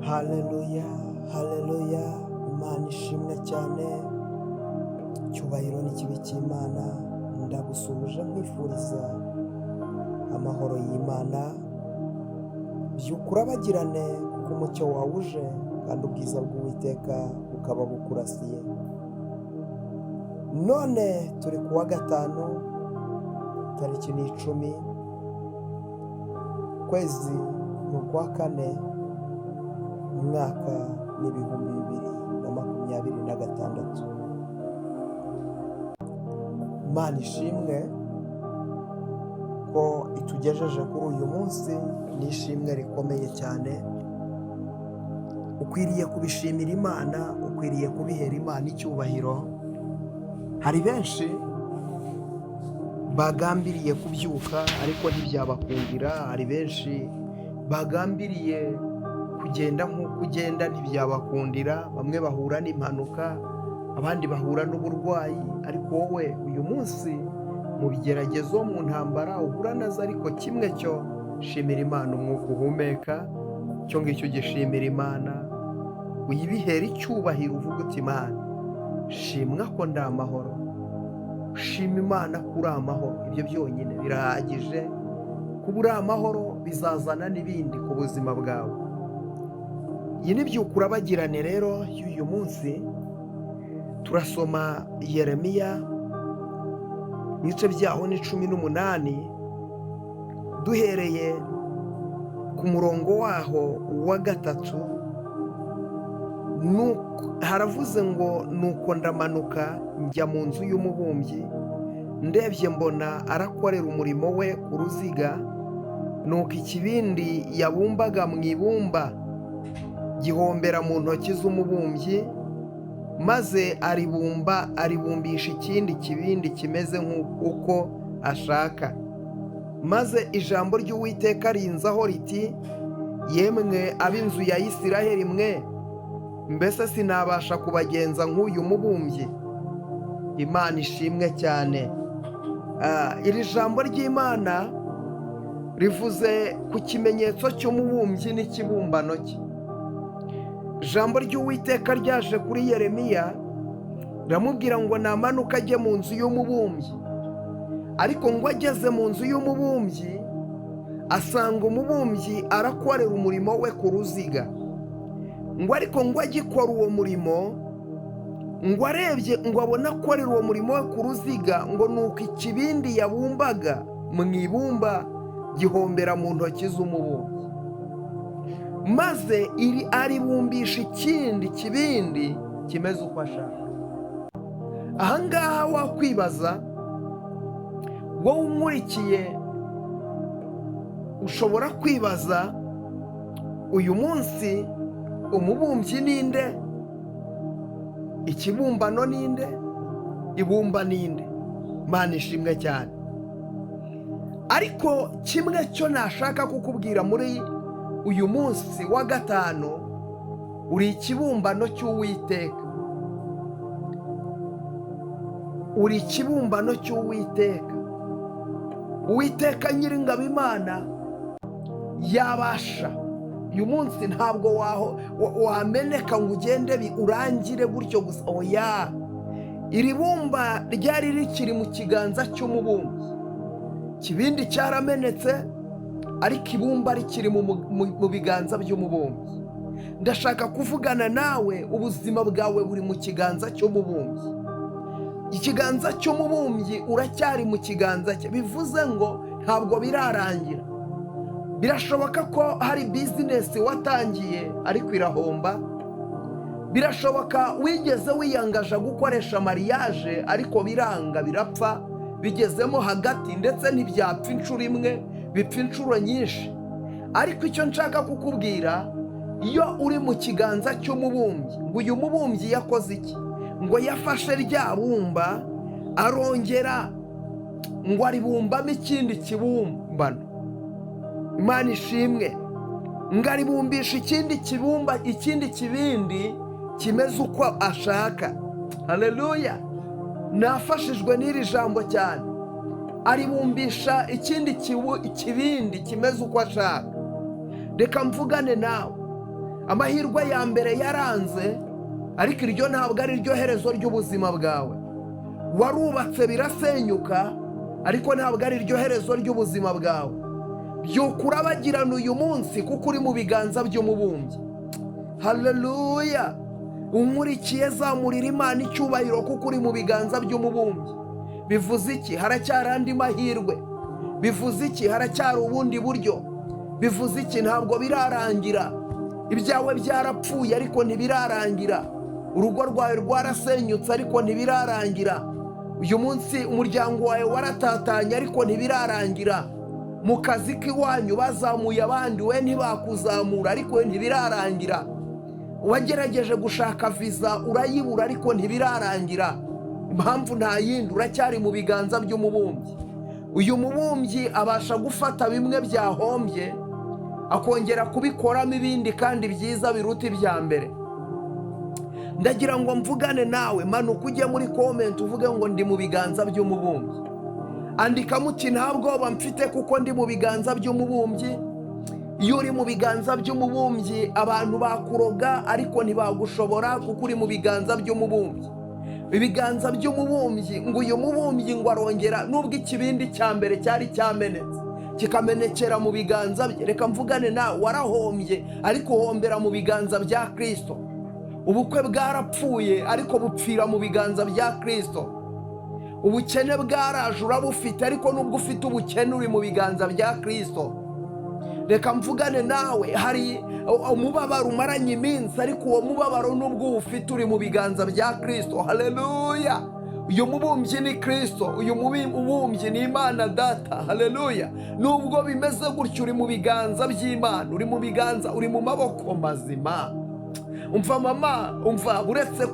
Haleluya, haleluya, Imana ishimwe cyane, icyubahiro n'ikibi cy'Imana, ndagusuhuje nkwifuriza amahoro y'Imana, by'ukurabagirane kuko umucyo wawe uje kandi ubwiza bw'Uwiteka bukaba bukurasiye. None turi ku wa gatanu, tariki ni 10, kwezi ni ukwa 4, umwaka ni 2026. Imana ishimwe ko itugejeje kuri uyu munsi, ni ishimwe rikomeye cyane. Ukwiriye kubishimira Imana, ukwiriye kubihera Imana icyubahiro. Hari benshi bagambiriye kubyuka ariko ntibyabakundira, hari benshi bagambiriye kugenda nk'uko ugenda ntibyabakundira, bamwe bahura n'impanuka, abandi bahura n'uburwayi, ariko wowe uyu munsi mu bigeragezo, mu ntambara uhura nazo, ariko kimwe cyo shimira Imana umwuka uhumeka, icyo ngicyo gishimira Imana, uyibihera icyubahiro, uvuga uti Imana shimwa ko ndi amahoro, shima Imana ko uri amahoro. Ibyo byonyine birahagije. Kuba uri amahoro bizazana n'ibindi ku buzima bwawe. Iyi ni by'ukurabagirane rero y'uyu munsi. Turasoma Yeremiya, ibice byaho ni 18, duhereye ku murongo waho wa 3. Haravuze ngo nuko ndamanuka njya mu nzu y'umubumbyi, ndebye mbona arakorera umurimo we ku ruziga, nuko ikibindi yabumbaga mu ibumba gihombera mu ntoki z'umubumbyi, maze aribumbisha ikindi kibindi kimeze nk'uko ashaka. Maze ijambo ry'Uwiteka rinzaho riti, yemwe ab'inzu ya Isiraheli mwe, mbese sinabasha kubagenza nk'uyu mubumbyi? Imana ishimwe cyane. Iri jambo ry'Imana rivuze ku kimenyetso cy'umubumbyi n'ikibumbano cye. Ijambo ry'Uwiteka ryaje kuri Yeremiya, riramubwira ngo namanuka ajye mu nzu y'umubumbyi. Ariko ngo ageze mu nzu y'umubumbyi, asanga umubumbyi arakorera umurimo we ku ruziga. Ngo ariko ngo agikora uwo murimo, ngo arebye ngo abone akorera uwo murimo we ku ruziga, ngo nuko ikibindi yabumbaga mu ibumba gihombera mu ntoki z'umubumbyi, maze aribumbisha ikindi kibindi kimeze uko ashaka. Ahangaha wakwibaza, wowe umurikiye ushobora kwibaza, uyu munsi umubumbyi ninde? Ikibumbano ninde? Ibumba ninde? Imana ishimwe cyane. Ariko kimwe cyo nashaka kukubwira muri uyu munsi wa 5, uri ikibumbano cy'Uwiteka. Uri ikibumbano cy'Uwiteka. Uwiteka Nyiringabo Imana yabasha. Uyu munsi ntabwo wameneka ngo ugende urangire gutyo gusa. Oya, iri bumba ryari rikiri mu kiganza cy'umubumbyi, ikibindi cyaramenetse, ariko ibumba rikiri mu biganza by'umubumbyi. Ndashaka kuvugana nawe, ubuzima bwawe buri mu kiganza cy'umubumbyi. Ikiganza cy'umubumbyi uracyari mu kiganza cye, bivuze ngo ntabwo birarangira. Birashoboka ko hari bizinesi watangiye ariko irahomba. Birashoboka wigeze wiyangaje gukoresha mariage ariko biranga, birapfa, bigezemo hagati, ndetse ntibyapfa inshuro imwe, bipfa inshuro nyinshi. Ariko icyo nshaka kukubwira, iyo uri mu kiganza cy'umubumbyi, ngo uyu mubumbyi yakoze iki? Ngo yafashe rya bumba arongera ngo aribumbamo ikindi kibumbano. Imana ishimwe. Ngo aribumbisha ikindi kibindi kimeze uko ashaka. Haleluya. Nafashijwe n'iri jambo cyane. Aribumbisha ikindi kibindi kimeze uko ashaka. Reka mvugane nawe. amahirwe ya mbere yaranze, ariko iryo ntabwo ari ryo herezo ry'ubuzima bwawe. Warubatse birasenyuka, ariko ntabwo ari ryo herezo ry'ubuzima bwawe. Byuka urabagirana uyu munsi kuko uri mu biganza by'umubumbyi. Haleluya! Unkurikiye zamurira Imana icyubahiro kuko uri mu biganza by'umubumbyi. Bivuze iki? Haracyari andi mahirwe. Bivuze iki? Haracyari ubundi buryo. Bivuze iki? Ntabwo birarangira. Ibyawe byarapfuye ariko ntibirarangira. Urugo rwawe rwarasenyutse ariko ntibirarangira. Uyu munsi umuryango wawe waratatanye ariko ntibirarangira. Mu kazi k'iwanyu bazamuye abandi, we ntibakuzamura ariko we ntibirarangira. Wagerageje gushaka viza urayibura ariko ntibirarangira. Impamvu nta yindi, uracyari mu biganza by'umubumbyi. Uyu mubumbyi abasha gufata bimwe byahombye akongera kubikoramo ibindi kandi byiza biruta ibya mbere. Ndagira ngo mvugane nawe, manuka ujye muri comment uvuge ngo ndi mu biganza by'umubumbyi. Andikamo uti nta bwoba mfite kuko ndi mu biganza by'umubumbyi. Iyo uri mu biganza by'umubumbyi abantu bakuroga ariko ntibagushobora kuko uri mu biganza by'umubumbyi. Ibiganza by'umubumbyi ngo uyu mubumbyi ngo arongera, nubwo ikibindi cya mbere cyari cyamenetse kikamenekera mu biganza bye. Reka mvugane nawe, warahombye ariko uhombera mu biganza bya Kristo. Ubukwe bwarapfuye ariko bupfira mu biganza bya Kristo. Ubukene bwaraje urabufite ariko nubwo ufite ubukene uri mu biganza bya Kristo. Reka mvugane nawe, hari umubabaro umaranye iminsi ariko uwo mubabaro nubwo ufite uri mu biganza bya Kristo. Haleluya! Uyu mubumbyi ni Kristo, uyu mubumbyi ni Imana Data. Haleluya! Nubwo bimeze gutyo uri mu biganza by'Imana, uri mu biganza, uri mu maboko mazima. Umva mama, umva, uretse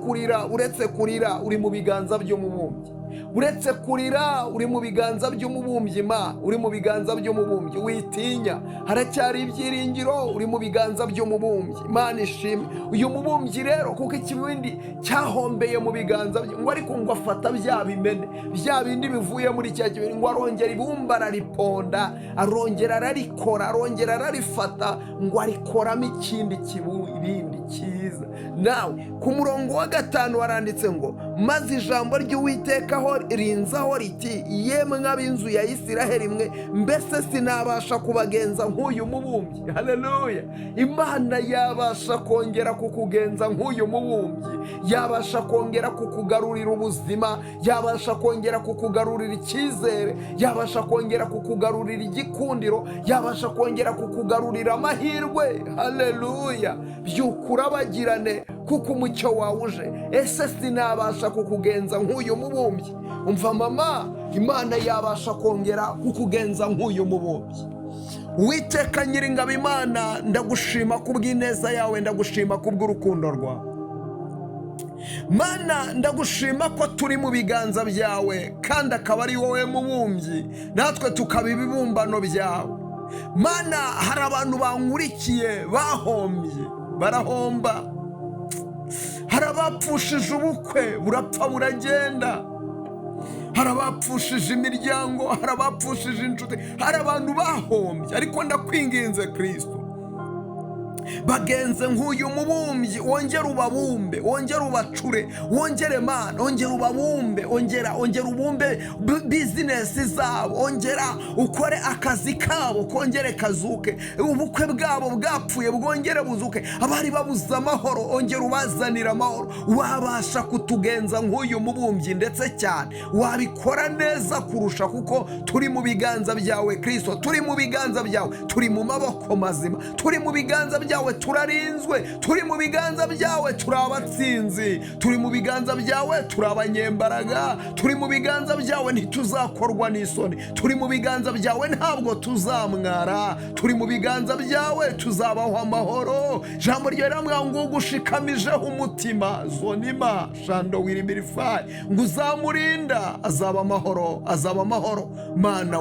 kurira uri mu biganza by'umubumbyi. Uretse kurira uri mu biganza by'umubumbyi. Uri mu biganza by'umubumbyi. Witinya, haracyari ibyiringiro, uri mu biganza by'umubumbyi. Imana ishimwe. Uyu mubumbyi rero kuko ikibindi cyahombeye mu biganza bye, ngo ariko ngo afata bya bimene, bya bindi bivuye muri cya kibindi, ngo arongera ibumba arariponda, arongera ararikora, arongera ararifata, ngo arikoramo ikindi kibindi cyiza. Nawe ku murongo wa 5 waranditse ngo maze ijambo ry'Uwiteka rinzaho riti, yemwe ab'inzu ya Isiraheli mwe, mbese sinabasha kubagenza nk'uyu mubumbyi. Haleluya! Imana yabasha kongera kukugenza nk'uyu mubumbyi. Yabasha kongera kukugarurira ubuzima, yabasha kongera kukugarurira icyizere, yabasha kongera kukugarurira igikundiro, yabasha kongera kukugarurira amahirwe. Haleluya! Byuka urabagirane kuko umucyo wawe uje. Ese sinabasha kukugenza nk'uyu mubumbyi? Umva mama, Imana yabasha kongera kukugenza nk'uyu mubumbyi. Uwiteka Nyiringabo Imana, ndagushima kubw'ineza yawe, ndagushima kubw'urukundo rwawe. Mana, ndagushima ko turi mu biganza byawe kandi akaba ari wowe mubumbyi, natwe tukaba ibibumbano byawe. Mana, hari abantu bankurikiye bahombye, barahomba. Hari abapfushije ubukwe burapfa buragenda, hari abapfushije imiryango, hari abapfushije inshuti, hari abantu bahombye. Ariko ndakwinginze Kristo, bagenze nk'uyu mubumbyi, wongera ubabumbe, wongera ubacure, wongere Mana, wongera ubabumbe, ongera ubumbe bizinesi zabo, ongera ukore akazi kabo kongere kazuke, ubukwe bwabo bwapfuye bwongere buzuke, abari babuze amahoro ongera ubazanira amahoro. Wabasha kutugenza nk'uyu mubumbyi ndetse cyane wabikora neza kurusha, kuko turi mu biganza byawe Kristo, turi mu biganza byawe, turi mu maboko mazima, turi mu biganza byawe turarinzwe, turi mu biganza byawe turi abatsinzi, turi mu biganza byawe turi abanyembaraga, turi mu biganza byawe ntituzakorwa n'isoni, turi mu biganza byawe ntabwo tuzamwara, turi mu biganza byawe tuzabaho amahoro. Jambo ryawe riramubwira ngo ugushikamijeho umutima zonima shando wirimirifayi, ngo uzamurinda azaba amahoro, azaba amahoro. Mana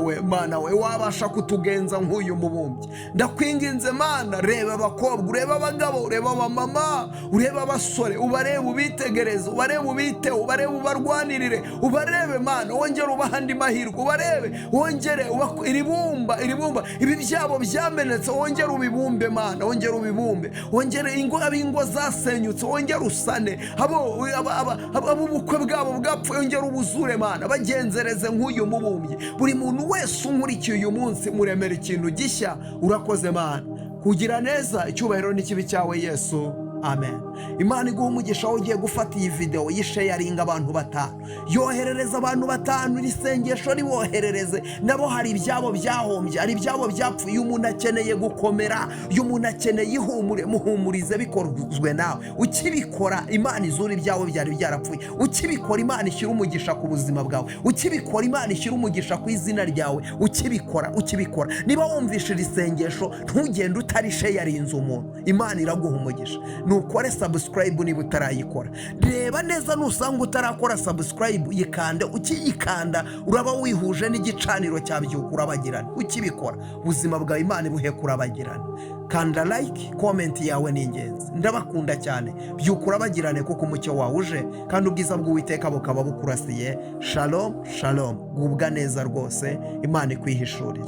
we wabasha kutugenza nk'uyu mubumbyi. Ndakwinginze Mana, reba abakobwa abakobwa, urebe abagabo, urebe abamama, urebe abasore, ubarebe ubitegereze, ubarebe ubiteho, ubarebe ubarwanirire, ubarebe Mana, wongere ubaha andi mahirwe, ubarebe wongere iribumba ibi byabo byamenetse, wongere ubibumbe Mana, wongere ubibumbe, wongere ingo zasenyutse, wongere usane abo ubukwe bwabo bwapfuye, wongere ubuzure Mana, bagenzereze nk'uyu mubumbyi. Buri muntu wese unkurikiye uyu munsi muremera ikintu gishya. Urakoze Mana, kugira neza, icyubahiro n'ikibi cyawe Yesu, amen. Imana iguha umugisha aho ugiye gufata iyi video yisharinga abantu 5, yoherereza abantu 5 irisengesho riwoherereze, nabo hari ibyabo byahombye, hari ibyabo byapfuye. Umuntu akeneye gukomera, umuntu akeneye ihumure, muhumurize bikorwe nawe. Ukibikora Imana izura ibyawe byari byarapfuye, ukibikora Imana ishyira umugisha ku buzima bwawe, ukibikora Imana ishyira umugisha ku izina ryawe, ukibikora. Niba wumvishe irisengesho ntugende utarisharinze umuntu, Imana iraguha umugisha. Nukore subscribe niba utarayikora. Reba neza nusanga utarakora subscribe, yikande. Ukiyikanda uraba wihuje n'igicaniro cya Byuka Urabagirane. Ukibikora ubuzima bwawe Imana ibuhe kurabagirana. Kanda like, comment yawe ni ingenzi. Ndabakunda cyane. Byuka Urabagirane kuko umucyo wawe uje kandi ubwiza bw'Uwiteka bukaba bukurasiye. Shalom, shalom. Gubwa neza rwose, Imana ikwihishurire.